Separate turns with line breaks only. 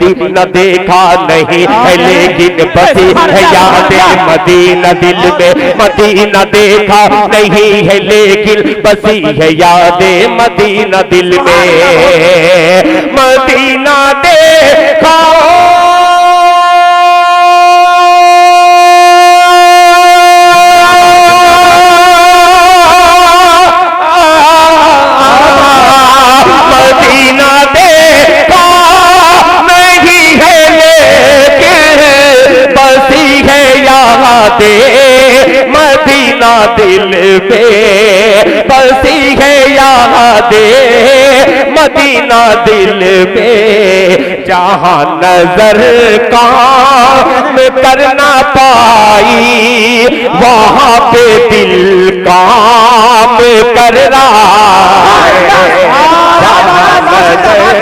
Medina देखा नहीं है लेकिन बसी है याद मदीना दिल में। मदीना देखा नहीं है लेकिन बसी है याद मदीना दिल में। मदीना देखा मदीना दिल में बसी है यादें मदीना दिल में। जहाँ नजर काम करना पाई वहाँ पे दिल काम कर रहा है। जहाँ नजर